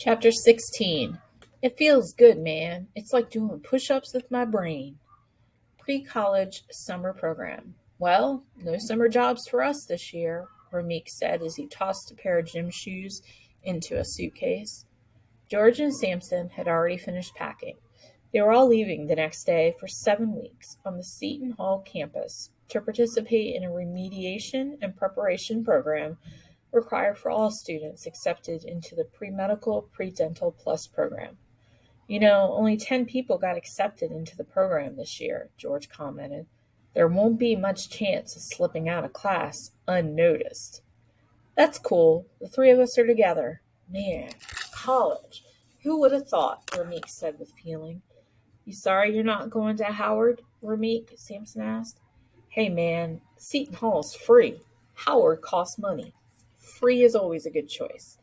Chapter 16. It feels good, man. It's like doing push-ups with my brain. Pre-college summer program. Well, no summer jobs for us this year, Ramik said as he tossed a pair of gym shoes into a suitcase. George and Samson had already finished packing. They were all leaving the next day for 7 weeks on the Seton Hall campus to participate in a remediation and preparation program required for all students accepted into the pre-medical pre-dental plus program. Only 10 people got accepted into the program this year, George commented. There won't be much chance of slipping out of class unnoticed. That's cool. The three of us are together. Man, college. Who would have thought? Ramik said with feeling. You sorry you're not going to Howard? Ramik, Samson asked. Hey man, Seton Hall's free. Howard costs money. Free is always a good choice.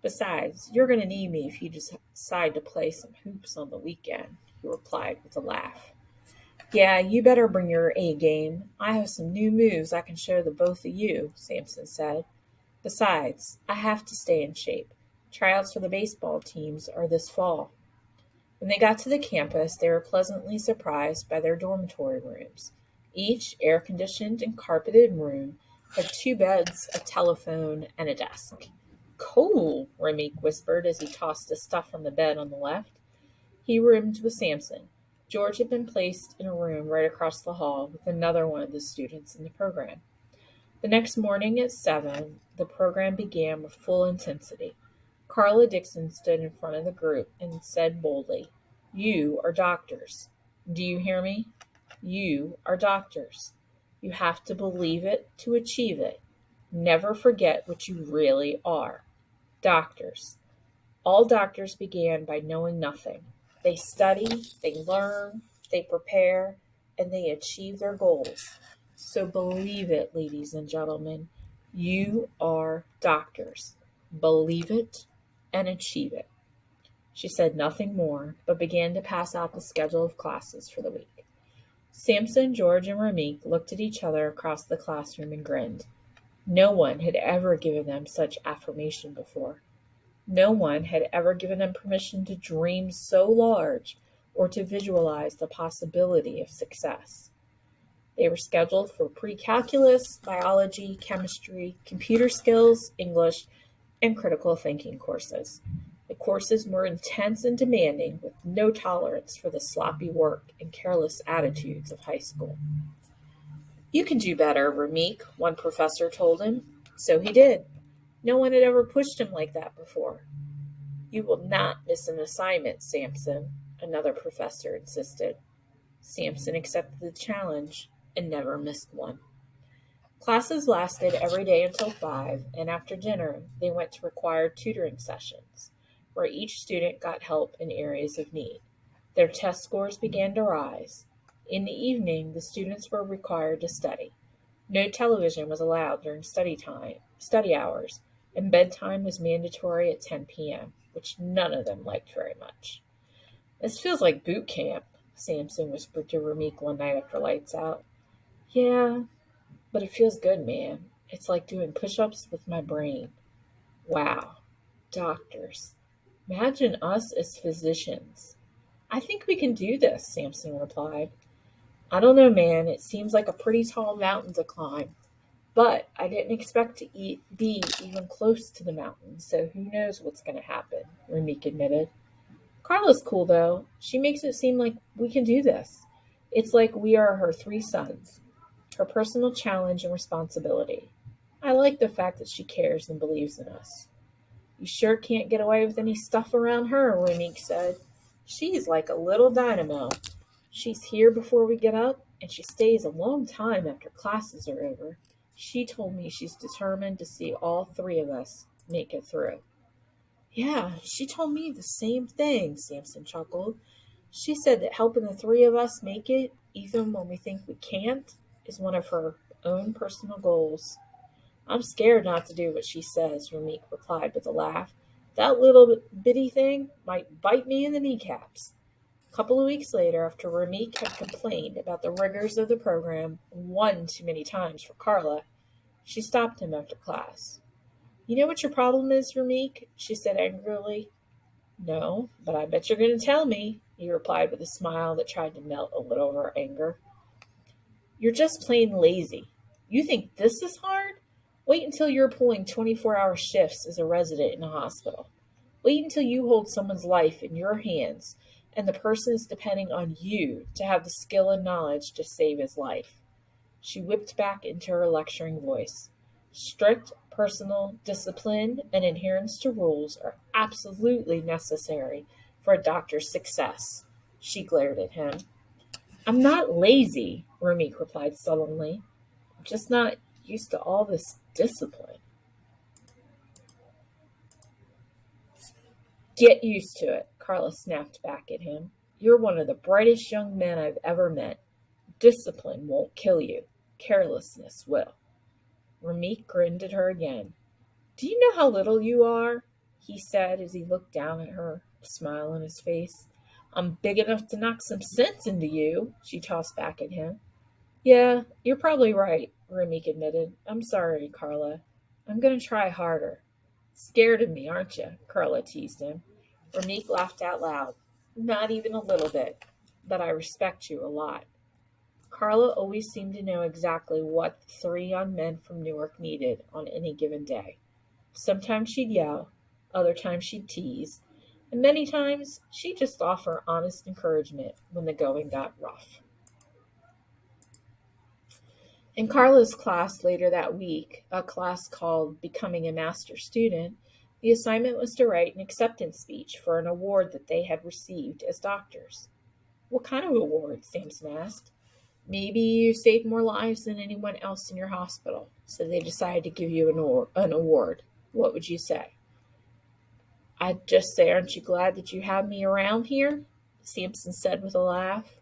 Besides, you're going to need me if you decide to play some hoops on the weekend, he replied with a laugh. Yeah, you better bring your A game. I have some new moves I can show the both of you, Samson said. Besides, I have to stay in shape. Tryouts for the baseball teams are this fall. When they got to the campus, they were pleasantly surprised by their dormitory rooms. Each air-conditioned and carpeted room had 2 beds, a telephone, and a desk. Cool, Ramik whispered as he tossed the stuff from the bed on the left. He roomed with Samson. George had been placed in a room right across the hall with another one of the students in the program. The next morning at 7, the program began with full intensity. Carla Dixon stood in front of the group and said boldly, You are doctors. Do you hear me? You are doctors. You have to believe it to achieve it. Never forget what you really are. Doctors. All doctors began by knowing nothing. They study, they learn, they prepare, and they achieve their goals. So believe it, ladies and gentlemen. You are doctors. Believe it and achieve it. She said nothing more, but began to pass out the schedule of classes for the week. Samson, George, and Ramik looked at each other across the classroom and grinned. No one had ever given them such affirmation before. No one had ever given them permission to dream so large or to visualize the possibility of success. They were scheduled for pre-calculus, biology, chemistry, computer skills, English, and critical thinking courses. The courses were intense and demanding, with no tolerance for the sloppy work and careless attitudes of high school. You can do better, Ramik, one professor told him. So he did. No one had ever pushed him like that before. You will not miss an assignment, Samson, another professor insisted. Samson accepted the challenge and never missed one. Classes lasted every day until 5, and after dinner, they went to required tutoring sessions, where each student got help in areas of need. Their test scores began to rise. In the evening, the students were required to study. No television was allowed during study hours, and bedtime was mandatory at 10 p.m., which none of them liked very much. This feels like boot camp, Samson whispered to Ramik one night after lights out. Yeah, but it feels good, man. It's like doing push-ups with my brain. Wow, doctors. Imagine us as physicians. I think we can do this, Samson replied. I don't know, man. It seems like a pretty tall mountain to climb. But I didn't expect to be even close to the mountain, so who knows what's going to happen, Ramik admitted. Carla's cool, though. She makes it seem like we can do this. It's like we are her 3 sons, her personal challenge and responsibility. I like the fact that she cares and believes in us. You sure can't get away with any stuff around her, Ramik said. She's like a little dynamo. She's here before we get up, and she stays a long time after classes are over. She told me she's determined to see all 3 of us make it through. Yeah, she told me the same thing, Samson chuckled. She said that helping the 3 of us make it, even when we think we can't, is one of her own personal goals. I'm scared not to do what she says, Ramik replied with a laugh. That little bitty thing might bite me in the kneecaps. A couple of weeks later, after Ramik had complained about the rigors of the program one too many times for Carla, she stopped him after class. You know what your problem is, Ramik? She said angrily. No, but I bet you're going to tell me, he replied with a smile that tried to melt a little of her anger. You're just plain lazy. You think this is hard? Wait until you're pulling 24-hour shifts as a resident in a hospital. Wait until you hold someone's life in your hands and the person is depending on you to have the skill and knowledge to save his life. She whipped back into her lecturing voice. Strict personal discipline and adherence to rules are absolutely necessary for a doctor's success. She glared at him. I'm not lazy, Ramik replied sullenly. I'm just not used to all this discipline. Get used to it, Carla snapped back at him. You're one of the brightest young men I've ever met. Discipline won't kill you. Carelessness will. Ramik grinned at her again. Do you know how little you are? He said as he looked down at her, a smile on his face. I'm big enough to knock some sense into you, she tossed back at him. Yeah, you're probably right, Ramik admitted. I'm sorry, Carla. I'm going to try harder. Scared of me, aren't you? Carla teased him. Ramik laughed out loud. Not even a little bit, but I respect you a lot. Carla always seemed to know exactly what the three young men from Newark needed on any given day. Sometimes she'd yell, other times she'd tease, and many times she'd just offer honest encouragement when the going got rough. In Carla's class later that week, a class called Becoming a Master Student, the assignment was to write an acceptance speech for an award that they had received as doctors. What kind of award? Sampson asked. Maybe you saved more lives than anyone else in your hospital, so they decided to give you an award. What would you say? I'd just say, aren't you glad that you have me around here? Sampson said with a laugh.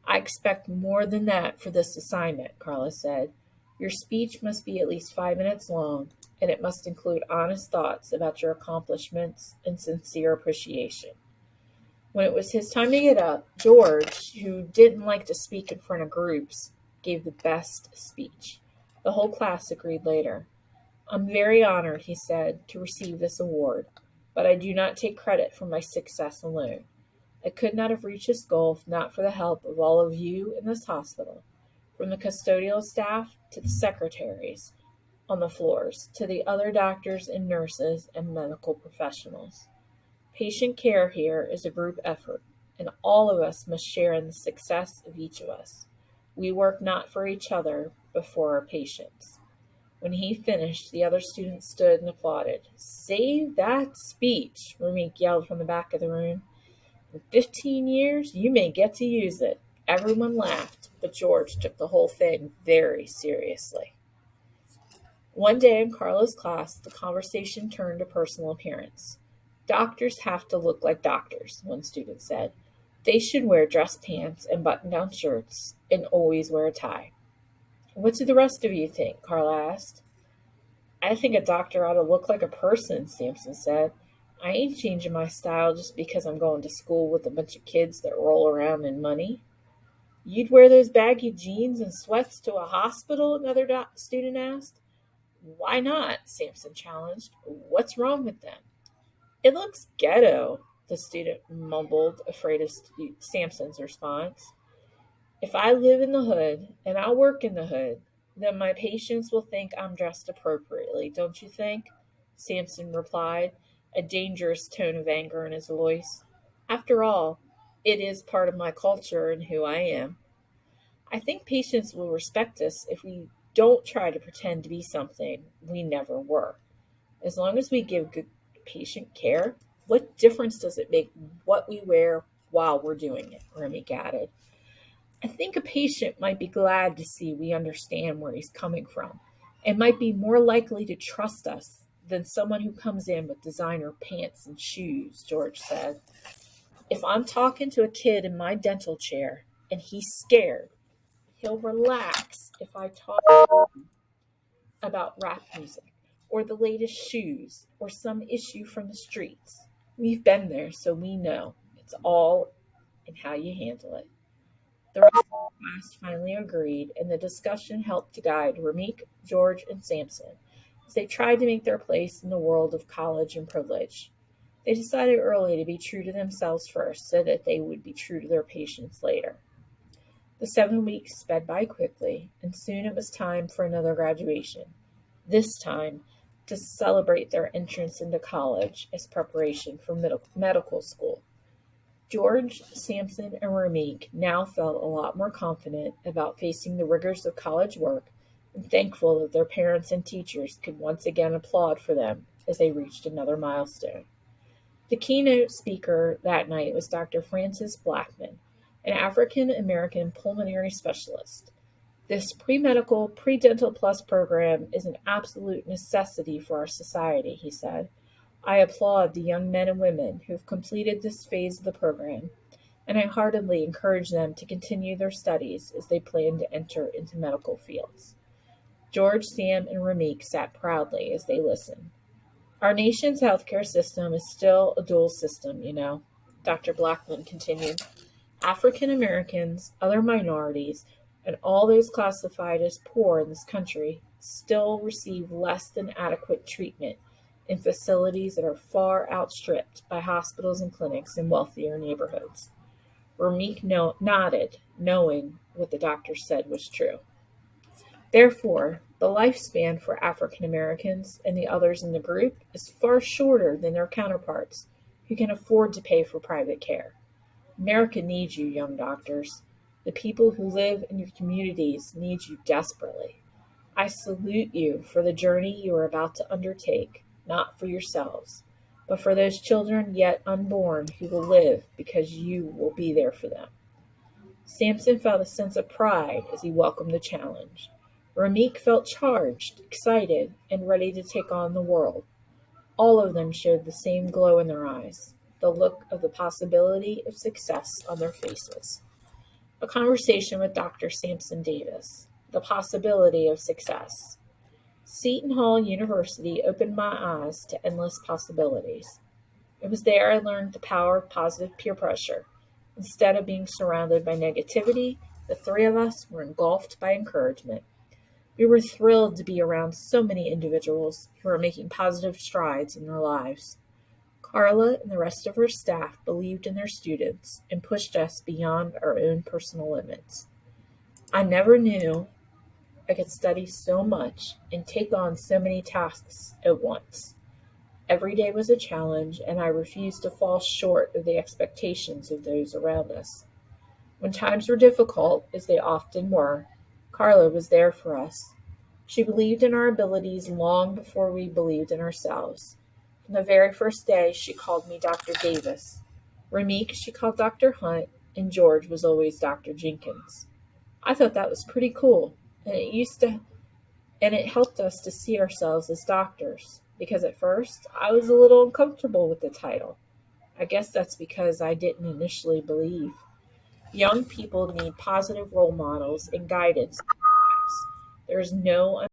I expect more than that for this assignment, Carla said. Your speech must be at least 5 minutes long, and it must include honest thoughts about your accomplishments and sincere appreciation. When it was his time to get up, George, who didn't like to speak in front of groups, gave the best speech. The whole class agreed later. I'm very honored, he said, to receive this award, but I do not take credit for my success alone. I could not have reached this goal if not for the help of all of you in this hospital, from the custodial staff to the secretaries on the floors, to the other doctors and nurses and medical professionals. Patient care here is a group effort, and all of us must share in the success of each of us. We work not for each other, but for our patients. When he finished, the other students stood and applauded. Save that speech, Ramik yelled from the back of the room. In 15 years, you may get to use it. Everyone laughed, but George took the whole thing very seriously. One day in Carla's class, the conversation turned to personal appearance. Doctors have to look like doctors, one student said. They should wear dress pants and button-down shirts and always wear a tie. What do the rest of you think? Carla asked. I think a doctor ought to look like a person, Sampson said. I ain't changing my style just because I'm going to school with a bunch of kids that roll around in money. You'd wear those baggy jeans and sweats to a hospital? Another student asked. Why not? Sampson challenged. What's wrong with them? It looks ghetto, the student mumbled, afraid of Sampson's response. If I live in the hood and I work in the hood, then my patients will think I'm dressed appropriately, don't you think? Sampson replied, a dangerous tone of anger in his voice. After all, it is part of my culture and who I am. I think patients will respect us if we don't try to pretend to be something we never were. As long as we give good patient care, what difference does it make what we wear while we're doing it? Ramik added. I think a patient might be glad to see we understand where he's coming from and might be more likely to trust us than someone who comes in with designer pants and shoes, George said. If I'm talking to a kid in my dental chair and he's scared, he'll relax if I talk about rap music or the latest shoes or some issue from the streets. We've been there, so we know. It's all in how you handle it. The rest of the class finally agreed, and the discussion helped to guide Ramik, George, and Sampson as they tried to make their place in the world of college and privilege. They decided early to be true to themselves first so that they would be true to their patients later. The 7 weeks sped by quickly, and soon it was time for another graduation, this time to celebrate their entrance into college as preparation for medical school. George, Samson, and Ramik now felt a lot more confident about facing the rigors of college work and thankful that their parents and teachers could once again applaud for them as they reached another milestone. The keynote speaker that night was Dr. Francis Blackman, an African American pulmonary specialist. This pre-medical, pre-dental plus program is an absolute necessity for our society, he said. I applaud the young men and women who have completed this phase of the program, and I heartily encourage them to continue their studies as they plan to enter into medical fields. George, Sam, and Ramik sat proudly as they listened. Our nation's healthcare system is still a dual system, Dr. Blackman continued. African Americans, other minorities, and all those classified as poor in this country still receive less than adequate treatment in facilities that are far outstripped by hospitals and clinics in wealthier neighborhoods. Ramik nodded, knowing what the doctor said was true. Therefore, the lifespan for African Americans and the others in the group is far shorter than their counterparts who can afford to pay for private care. America needs you, young doctors. The people who live in your communities need you desperately. I salute you for the journey you are about to undertake, not for yourselves, but for those children yet unborn who will live because you will be there for them. Samson felt a sense of pride as he welcomed the challenge. Ramik felt charged, excited, and ready to take on the world. All of them showed the same glow in their eyes, the look of the possibility of success on their faces. A conversation with Dr. Samson Davis, the possibility of success. Seton Hall University opened my eyes to endless possibilities. It was there I learned the power of positive peer pressure. Instead of being surrounded by negativity, the three of us were engulfed by encouragement. We were thrilled to be around so many individuals who were making positive strides in their lives. Carla and the rest of her staff believed in their students and pushed us beyond our own personal limits. I never knew I could study so much and take on so many tasks at once. Every day was a challenge, and I refused to fall short of the expectations of those around us. When times were difficult, as they often were, Carla was there for us. She believed in our abilities long before we believed in ourselves. From the very first day, she called me Dr. Davis. Ramik, she called Dr. Hunt, and George was always Dr. Jenkins. I thought that was pretty cool, and it helped us to see ourselves as doctors, because at first I was a little uncomfortable with the title. I guess that's because I didn't initially believe. Young people need positive role models and guidance in their lives. There is no